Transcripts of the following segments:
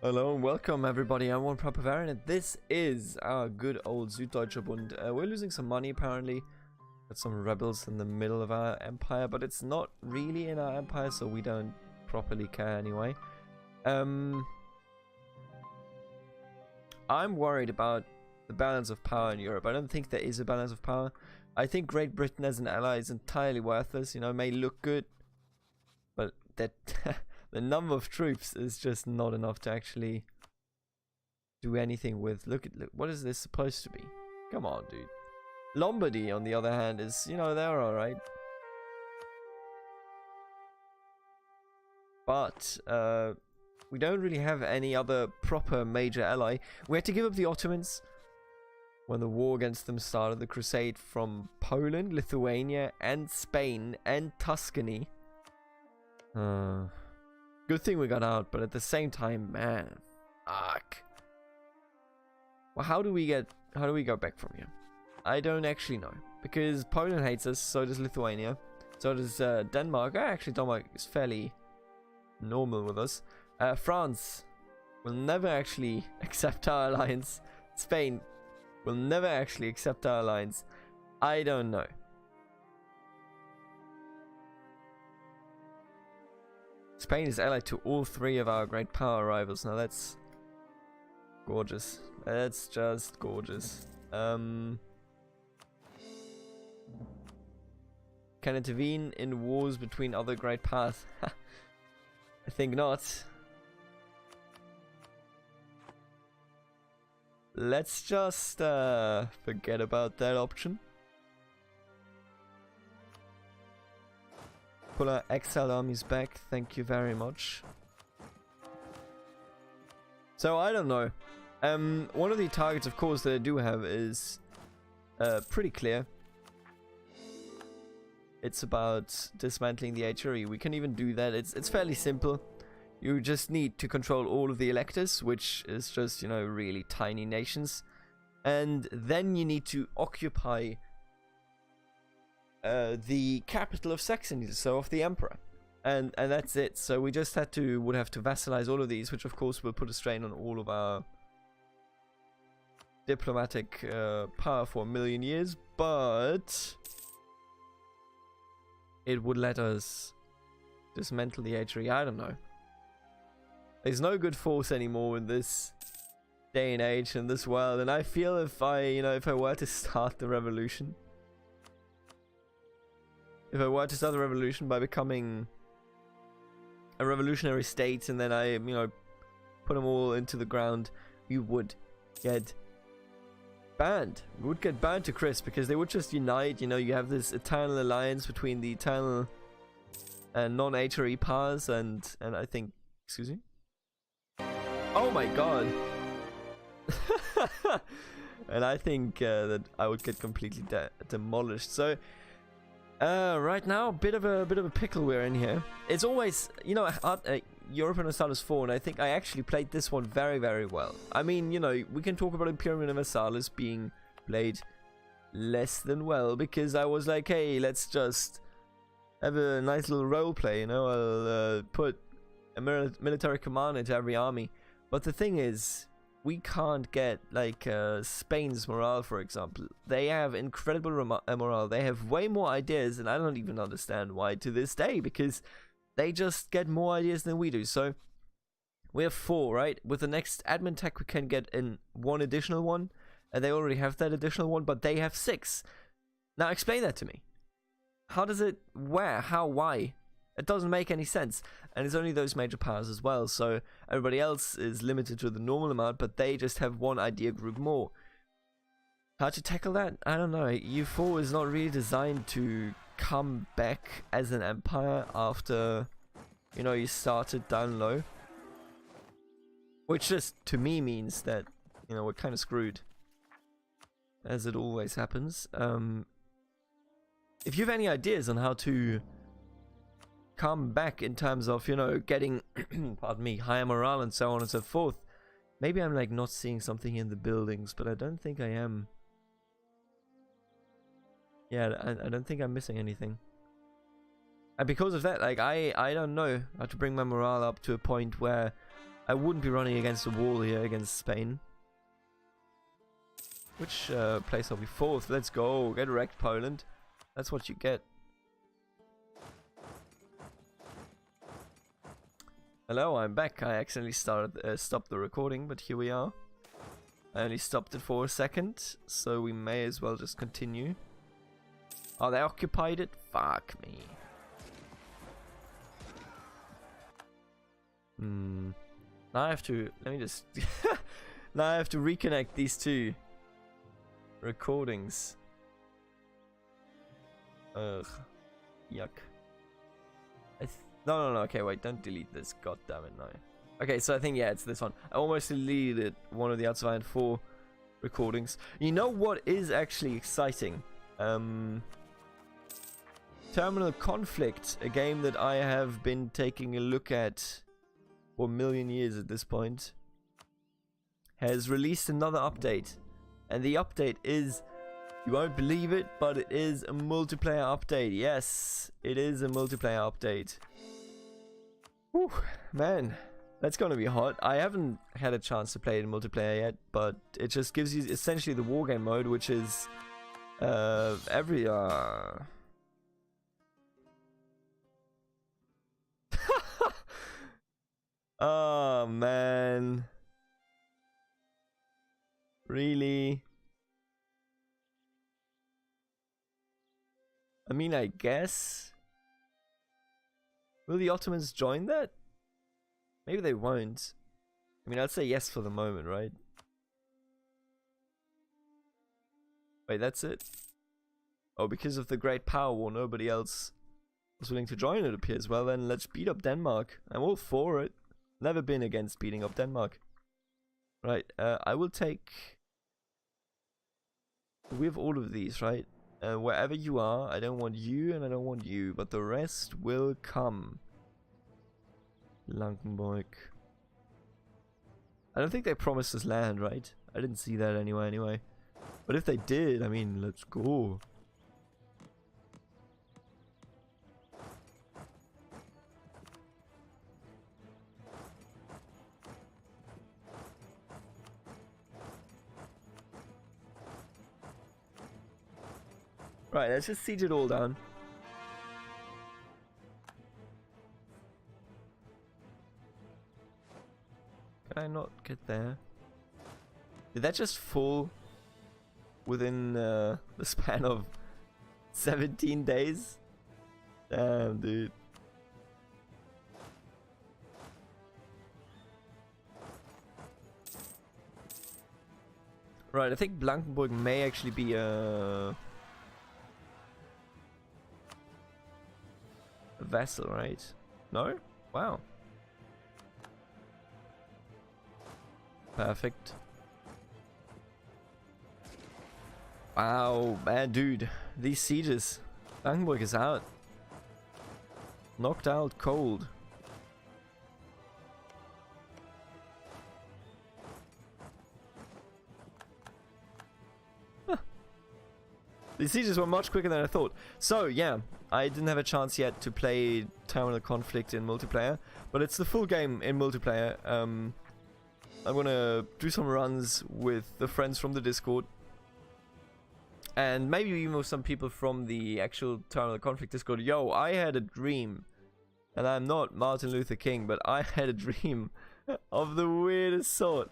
Hello and welcome everybody, I'm One Proper Bavarian and this is our good old Süddeutscher Bund. We're losing some money apparently. Got some rebels in the middle of our empire, but it's not really in our empire, so we don't properly care anyway. I'm worried about the balance of power in Europe. I don't think there is a balance of power. I think Great Britain as an ally is entirely worthless. You know, it may look good, but that the number of troops is just not enough to actually do anything with. Look, what is this supposed to be? Come on, dude. Lombardy, on the other hand, is, you know, they're alright. But, we don't really have any other proper major ally. We had to give up the Ottomans when the war against them started. The crusade from Poland, Lithuania, and Spain, and Tuscany. Good thing we got out, but at the same time, man, fuck. Well, how do we go back from here? I don't actually know, because Poland hates us, so does Lithuania, so does Denmark. Actually, Denmark is fairly normal with us. France will never actually accept our alliance. Spain will never actually accept our alliance. I don't know. Spain is allied to all three of our great power rivals. Now that's gorgeous. That's just gorgeous. Can intervene in wars between other great powers? I think not. Let's just forget about that option. Pull our exiled armies back, thank you very much. So, I don't know. One of the targets, of course, that I do have is pretty clear. It's about dismantling the HRE. We can even do that. It's fairly simple. You just need to control all of the electors, which is just, you know, really tiny nations. And then you need to occupy the capital of Saxony, so of the emperor, and that's it. So we just would have to vassalize all of these, which of course will put a strain on all of our diplomatic power for a million years, but it would let us dismantle the HRE. I don't know. There's no good force anymore in this day and age, in this world, and I feel if I were to start the revolution. If I were to start the revolution by becoming a revolutionary state and then I, put them all into the ground, we would get banned. We would get banned to Chris because they would just unite. You know, you have this eternal alliance between the eternal and non-HRE powers and I think, excuse me? Oh my god! And I think that I would get completely demolished. So, right now, a bit of a pickle we're in here. It's always, you know, Europa Universalis 4, and I think I actually played this one very, very well. I mean, you know, we can talk about Imperium Universalis being played less than well, because I was like, hey, let's just have a nice little role play, you know, I'll put a military command into every army. But the thing is, we can't get, like, Spain's morale, for example. They have incredible morale. They have way more ideas, and I don't even understand why to this day, because they just get more ideas than we do. So, we have 4, right? With the next admin tech, we can get in 1 additional one, and they already have that additional one, but they have 6. Now, explain that to me. How does it, where, how, why? It doesn't make any sense, and it's only those major powers as well, so everybody else is limited to the normal amount, but they just have 1 idea group more. How to tackle that? I don't know. U4 is not really designed to come back as an empire after, you know, you started down low. Which just, to me, means that, you know, we're kind of screwed. As it always happens. If you have any ideas on how to come back in terms of, you know, getting pardon me, higher morale and so on and so forth. Maybe I'm like not seeing something in the buildings, but I don't think I am. Yeah, I don't think I'm missing anything. And because of that, like I don't know how to bring my morale up to a point where I wouldn't be running against the wall here against Spain. Which place are we? 4th. Let's go. Get wrecked, Poland. That's what you get. Hello, I'm back. I accidentally stopped the recording, but here we are. I only stopped it for a second, so we may as well just continue. Oh, they occupied it? Fuck me. Now I have to... Let me just... Now I have to reconnect these two recordings. Ugh. Yuck. No, okay, wait, don't delete this. God damn it, no. Okay, so I think, yeah, it's this one. I almost deleted one of the Outside 4 recordings. You know what is actually exciting? Terminal Conflict, a game that I have been taking a look at for a million years at this point, has released another update. And the update is, you won't believe it, but it is a multiplayer update. Yes, it is a multiplayer update. Whew, man, that's gonna be hot. I haven't had a chance to play it in multiplayer yet, but it just gives you essentially the wargame mode, which is every oh man, really? I mean, I guess. Will the Ottomans join that? Maybe they won't. I mean, I'd say yes for the moment, right? Wait, that's it? Oh, because of the Great Power War, nobody else was willing to join, it appears. Well then, let's beat up Denmark. I'm all for it. Never been against beating up Denmark. Right, I will take... We have all of these, right? Wherever you are, I don't want you and I don't want you, but the rest will come. Blankenburg. I don't think they promised us land, right? I didn't see that anyway. But if they did, I mean, let's go. Right, let's just siege it all down. Can I not get there? Did that just fall within the span of 17 days? Damn, dude. Right, I think Blankenburg may actually be a vessel, right? No? Wow. Perfect. Wow, man, dude. These sieges. Blankenburg is out. Knocked out cold. Huh. These sieges were much quicker than I thought. So, yeah. I didn't have a chance yet to play Terminal Conflict in multiplayer, but it's the full game in multiplayer. I'm gonna do some runs with the friends from the Discord, and maybe even with some people from the actual Terminal Conflict Discord. Yo, I had a dream, and I'm not Martin Luther King, but I had a dream of the weirdest sort.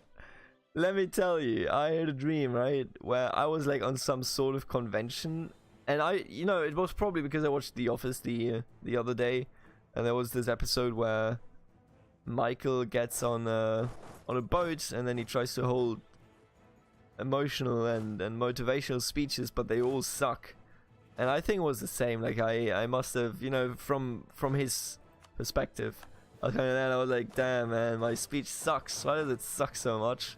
Let me tell you, I had a dream, right, where I was like on some sort of convention. And you know, it was probably because I watched The Office the other day, and there was this episode where Michael gets on a boat, and then he tries to hold emotional and motivational speeches, but they all suck. And I think it was the same. Like I must have, you know, from his perspective, I was like, damn man, my speech sucks. Why does it suck so much?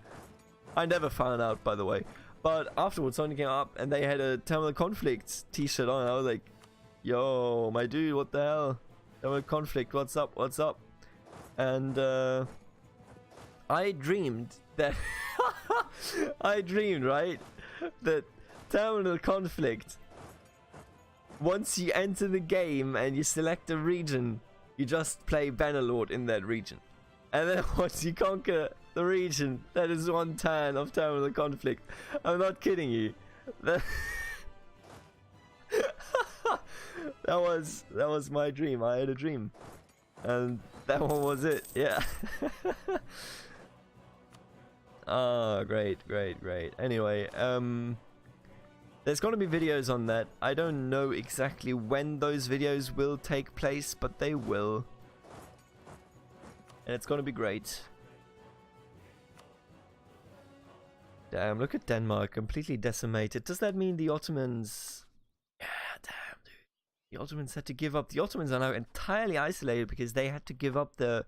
I never found out, by the way. But afterwards, someone came up and they had a Terminal Conflict t-shirt on. I was like, yo, my dude, what the hell? Terminal Conflict, what's up, what's up? And I dreamed that... I dreamed, right? That Terminal Conflict, once you enter the game and you select a region, you just play Bannerlord in that region. And then once you conquer the region, that is 1 turn of terminal conflict. I'm not kidding you. That, that was my dream. I had a dream. And that one was it. Yeah. Oh, great. Anyway, there's gonna be videos on that. I don't know exactly when those videos will take place, but they will. And it's gonna be great. Damn, look at Denmark, completely decimated. Does that mean the Ottomans... Yeah, damn, dude. The Ottomans had to give up. The Ottomans are now entirely isolated because they had to give up the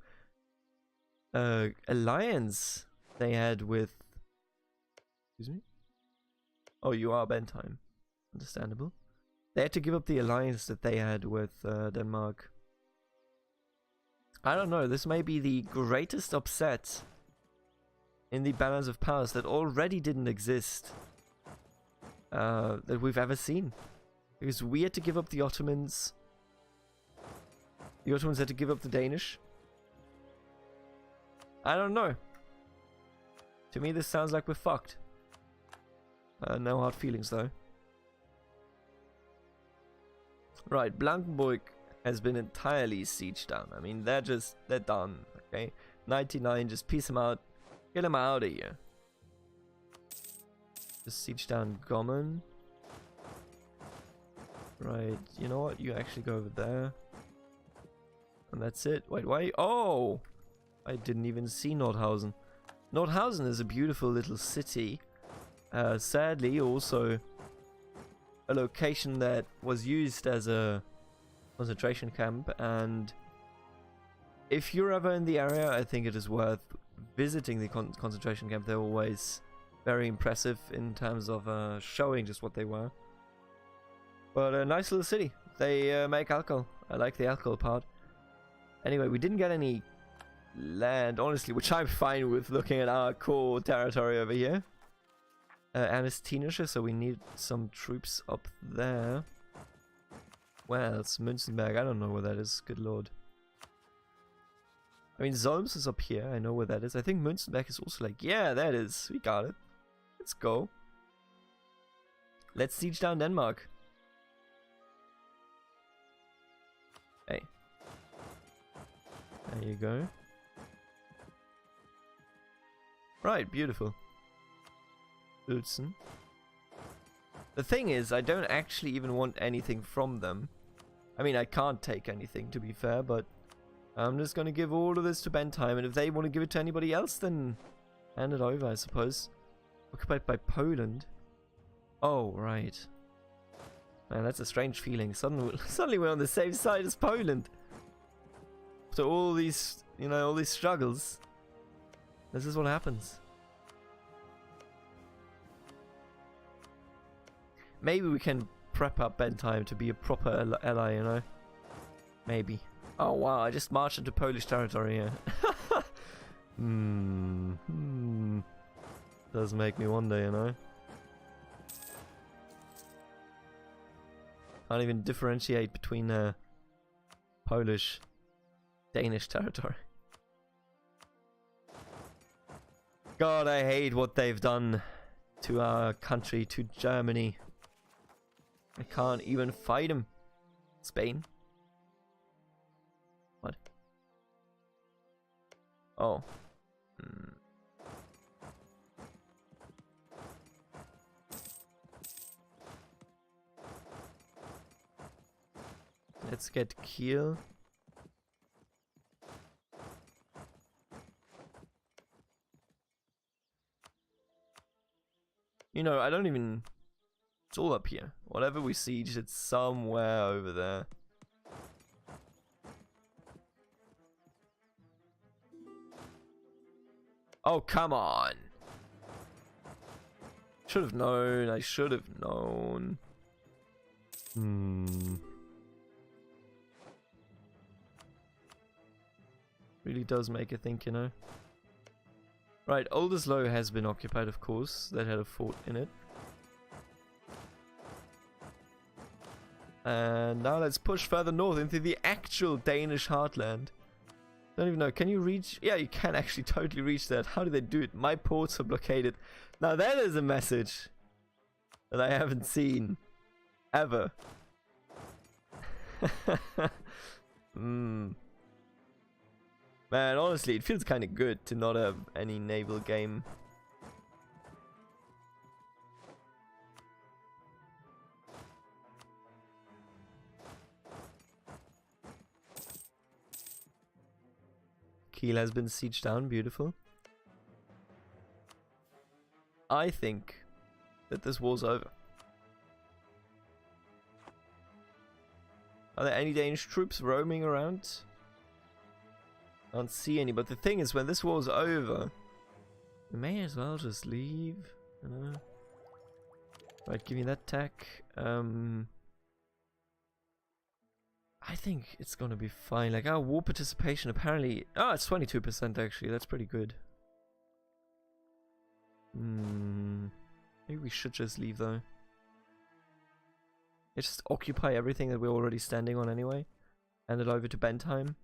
alliance they had with... Excuse me? Oh, you are Bentheim. Understandable. They had to give up the alliance that they had with Denmark. I don't know, this may be the greatest upset in the balance of powers that already didn't exist that we've ever seen. Because we had to give up the Ottomans. The Ottomans had to give up the Danish. I don't know. To me this sounds like we're fucked. No hard feelings though. Right, Blankenburg has been entirely sieged down. I mean, they're done, okay? 99, just piece them out. Get them out of here. Just siege down Gommen. Right, you know what? You actually go over there. And that's it. Wait, why? Oh! I didn't even see Nordhausen. Nordhausen is a beautiful little city. Sadly, also a location that was used as a concentration camp, and if you're ever in the area, I think it is worth visiting the concentration camp. They're always very impressive in terms of showing just what they were. But a nice little city. They make alcohol. I like the alcohol part. Anyway, we didn't get any land, honestly, which I'm fine with looking at our core territory over here. Ernestinusche, so we need some troops up there. Well, it's Münzenberg. I don't know where that is. Good lord. I mean, Solms is up here. I know where that is. I think Münzenberg is also like, yeah, that is. We got it. Let's go. Let's siege down Denmark. Hey. There you go. Right, beautiful. Uelzen. The thing is, I don't actually even want anything from them. I mean, I can't take anything, to be fair, but I'm just gonna give all of this to Bentheim, and if they want to give it to anybody else, then hand it over, I suppose. Occupied by Poland. Oh, right. Man, that's a strange feeling. Suddenly we're on the same side as Poland. After all these, you know, all these struggles. This is what happens. Maybe we can prep up Bentheim to be a proper ally, you know? Maybe. Oh wow, I just marched into Polish territory here. Does make me wonder, you know? Can't even differentiate between Polish, Danish territory. God, I hate what they've done to our country, to Germany. I can't even fight him. Spain? What? Oh. Let's get Kiel. You know, I don't even... It's all up here. Whatever we siege, it's somewhere over there. Oh, come on. Should have known. I should have known. Really does make you think, you know. Right, Oldesloe has been occupied, of course. That had a fort in it. And now let's push further north into the actual Danish heartland. Don't even know. Can you reach? Yeah, you can actually totally reach that. How do they do it? My ports are blockaded. Now that is a message that I haven't seen ever. Man, honestly, it feels kind of good to not have any naval game. Kiel has been sieged down, beautiful. I think that this war's over. Are there any Danish troops roaming around? I don't see any, but the thing is, when this war's over, we may as well just leave. Right, give me that tack. I think it's gonna be fine. Like, our war participation apparently... Oh, it's 22% actually. That's pretty good. Maybe we should just leave though. Yeah, just occupy everything that we're already standing on anyway. Hand it over to Bentheim.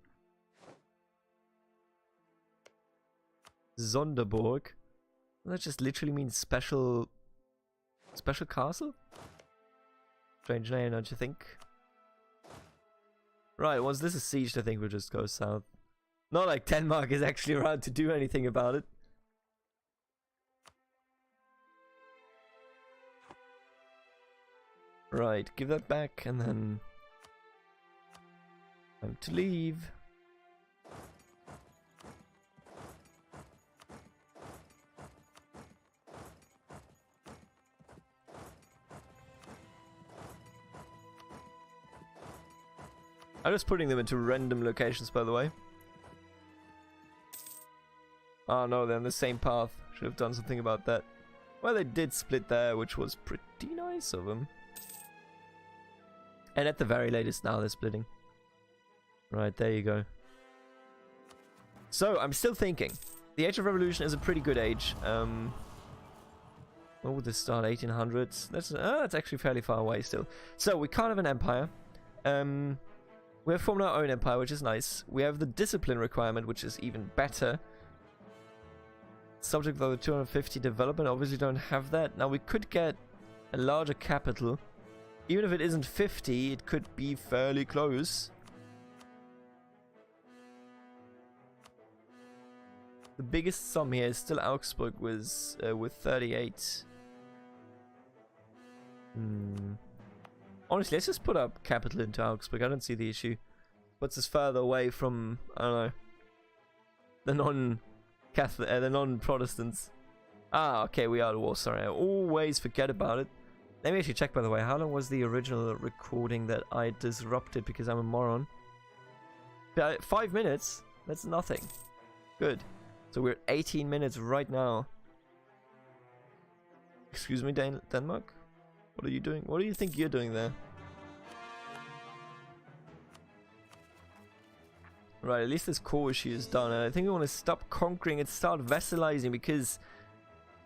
Sonderburg. That just literally means special castle? Strange name, don't you think? Right, once this is sieged, I think we'll just go south. Not like Denmark is actually around to do anything about it. Right, give that back and then... time to leave. I'm just putting them into random locations, by the way. Oh no, they're on the same path. Should have done something about that. Well, they did split there, which was pretty nice of them. And at the very latest now they're splitting. Right, there you go. So, I'm still thinking. The Age of Revolution is a pretty good age. When would this start? 1800s? That's actually fairly far away still. So, we can't have an empire. We have formed our own empire, which is nice. We have the discipline requirement, which is even better. Subject of the 250 development, obviously don't have that. Now we could get a larger capital. Even if it isn't 50, it could be fairly close. The biggest sum here is still Augsburg with 38. Honestly, let's just put up capital into Augsburg. I don't see the issue. Puts us further away from, I don't know, the non-Protestants. Ah, okay, we are at war. Sorry, I always forget about it. Let me actually check, by the way. How long was the original recording that I disrupted because I'm a moron? 5 minutes? That's nothing. Good. So we're at 18 minutes right now. Excuse me, Denmark? What are you doing? What do you think you're doing there? Right, at least this core issue is done. And I think we want to stop conquering and start vassalizing, because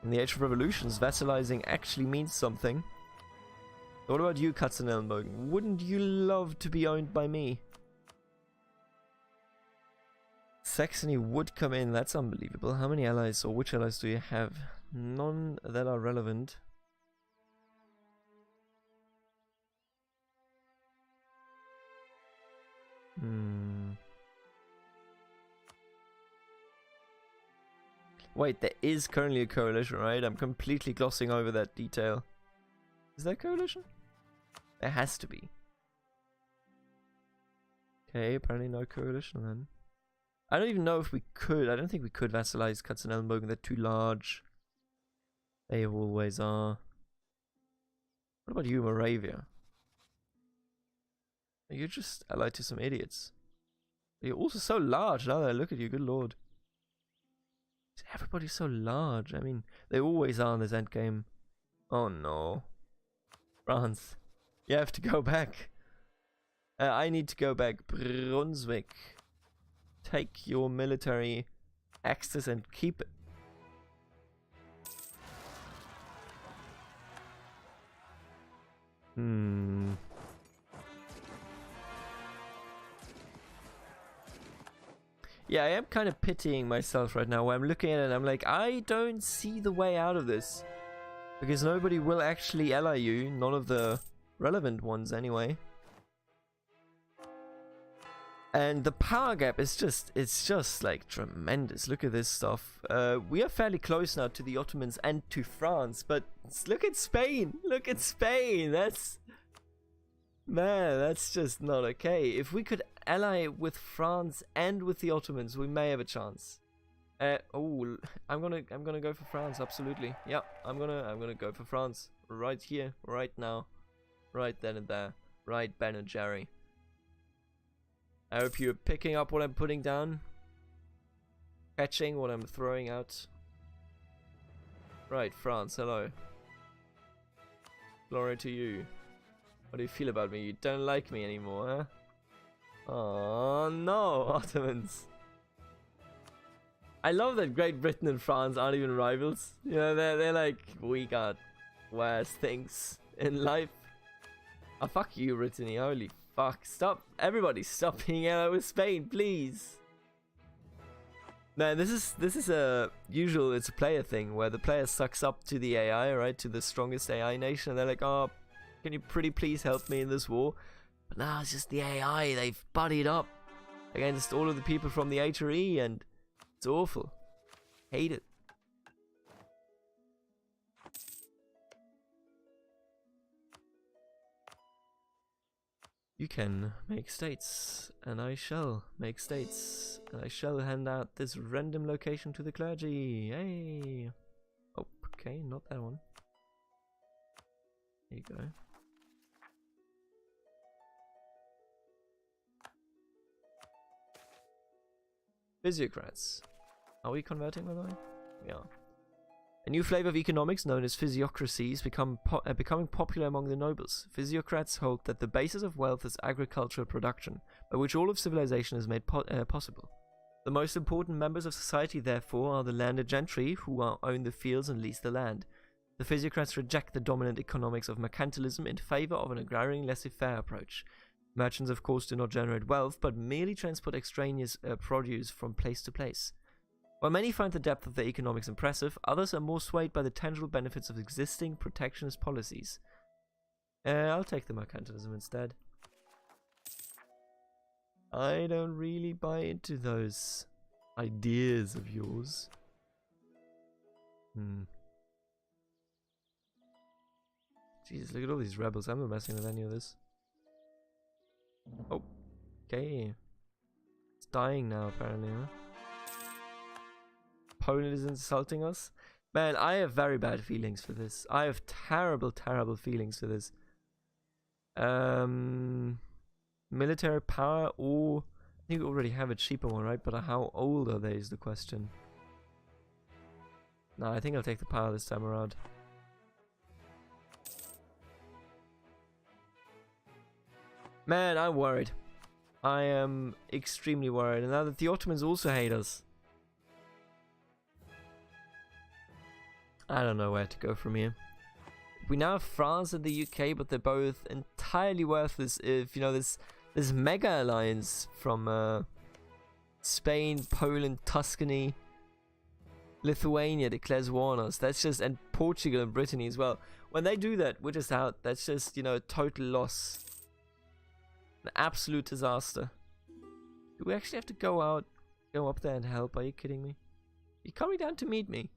in the Age of Revolutions, vassalizing actually means something. What about you, Katzenelnbogen? Wouldn't you love to be owned by me? Saxony would come in. That's unbelievable. How many allies, or which allies do you have? None that are relevant. Wait, there is currently a coalition, right? I'm completely glossing over that detail. Is there a coalition? There has to be. Okay, apparently no coalition then. I don't even know if we could. I don't think we could vassalize Katzenelnbogen. They're too large. They always are. What about you, Moravia? You're just allied to some idiots. You're also so large now that I look at you, good lord. Everybody's so large. I mean, they always are in this endgame. Oh no. France. You have to go back. I need to go back. Brunswick. Take your military access and keep it. Yeah, I am kind of pitying myself right now, where I'm looking at it and I'm like, I don't see the way out of this. Because nobody will actually ally you, none of the relevant ones anyway. And the power gap is just, it's just like tremendous. Look at this stuff. We are fairly close now to the Ottomans and to France, but look at Spain. Look at Spain. That's, man, that's just not okay. If we could ally with France and with the Ottomans, we may have a chance. Oh, I'm gonna go for France. Absolutely. Yeah, I'm gonna go for France right here, right now, right then and there, right Ben and Jerry. I hope you're picking up what I'm putting down, catching what I'm throwing out. Right, France, hello. Glory to you. What do you feel about me? You don't like me anymore, huh? Oh no, Ottomans. I love that Great Britain and France aren't even rivals. You know, they're like, we got worse things in life. Oh, fuck you, Brittany. Holy fuck. Stop. Everybody stop being allied with Spain, please. Man, this is a usual, it's a player thing where the player sucks up to the AI, right? To the strongest AI nation. And they're like, oh, can you pretty please help me in this war? But now it's just the AI. They've buddied up against all of the people from the HRE, and it's awful. Hate it. You can make states, and I shall make states, and I shall hand out this random location to the clergy. Hey. Oh, okay, not that one. There you go. Physiocrats. Are we converting, by the way? We are. A new flavor of economics known as physiocracies becoming popular among the nobles. Physiocrats hold that the basis of wealth is agricultural production, by which all of civilization is made possible. The most important members of society, therefore, are the landed gentry, who own the fields and lease the land. The physiocrats reject the dominant economics of mercantilism in favor of an agrarian laissez-faire approach. Merchants, of course, do not generate wealth, but merely transport extraneous produce from place to place. While many find the depth of their economics impressive, others are more swayed by the tangible benefits of existing protectionist policies. I'll take the mercantilism instead. I don't really buy into those ideas of yours. Jesus, look at all these rebels. I'm not messing with any of this. Oh, okay. It's dying now, apparently, huh? Poland is insulting us. Man, I have very bad feelings for this. I have terrible, terrible feelings for this. Military power, or I think we already have a cheaper one, right? But how old are they is the question. No, I think I'll take the power this time around. Man, I'm worried. I am extremely worried. And now that the Ottomans also hate us. I don't know where to go from here. We now have France and the UK, but they're both entirely worthless if, you know, this mega alliance from Spain, Poland, Tuscany, Lithuania declares war on us. That's just, and Portugal and Brittany as well. When they do that, we're just out. That's just, you know, a total loss. An absolute disaster. Do we actually have to go up there and help? Are you kidding me? You're coming down to meet me.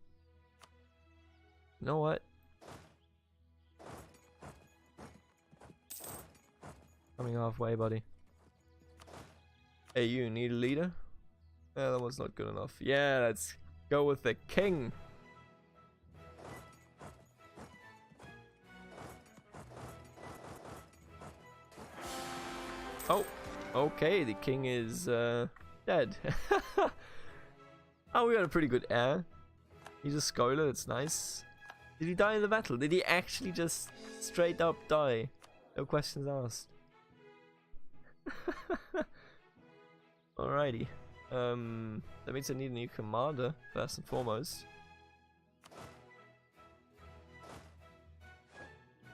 You know what? Coming halfway, buddy. Hey, you need a leader? Yeah, that was not good enough. Yeah, let's go with the king. Oh, okay, the king is dead. Oh, we got a pretty good heir. He's a scholar, that's nice. Did he die in the battle? Did he actually just straight up die? No questions asked. Alrighty. That means I need a new commander, first and foremost.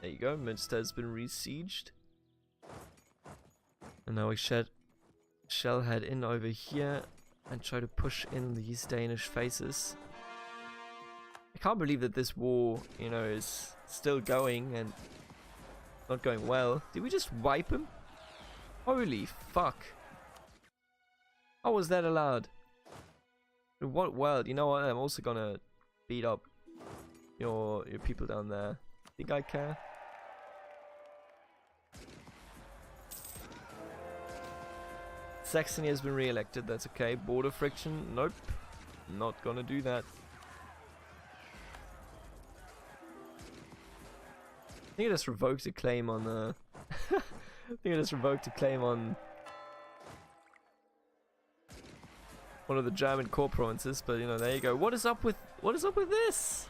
There you go, Münster has been besieged. And now we shall head in over here and try to push in these Danish faces. I can't believe that this war, you know, is still going and not going well. Did we just wipe him? Holy fuck. How was that allowed? In what world? You know what? I'm also gonna beat up your people down there. Think I care? Saxony has been re-elected, that's okay. Border friction? Nope. Not gonna do that. I think I just revoked a claim on I think I just revoked a claim on one of the German core provinces, but you know, there you go. What is up with this?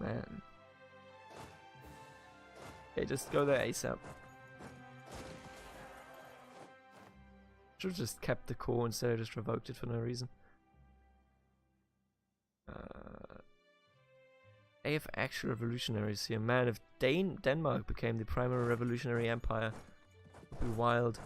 Man. Okay, just go there ASAP. Should have just kept the core instead of just revoked it for no reason. AF actual revolutionaries here. Man, if Denmark became the primary revolutionary empire, it would be wild.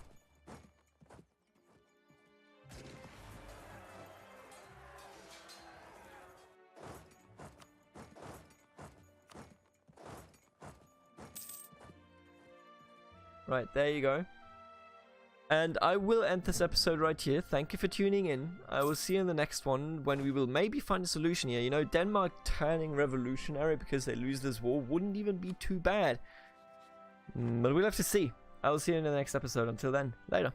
Right, there you go. And I will end this episode right here. Thank you for tuning in. I will see you in the next one when we will maybe find a solution here. You know, Denmark turning revolutionary because they lose this war wouldn't even be too bad. But we'll have to see. I will see you in the next episode. Until then, later.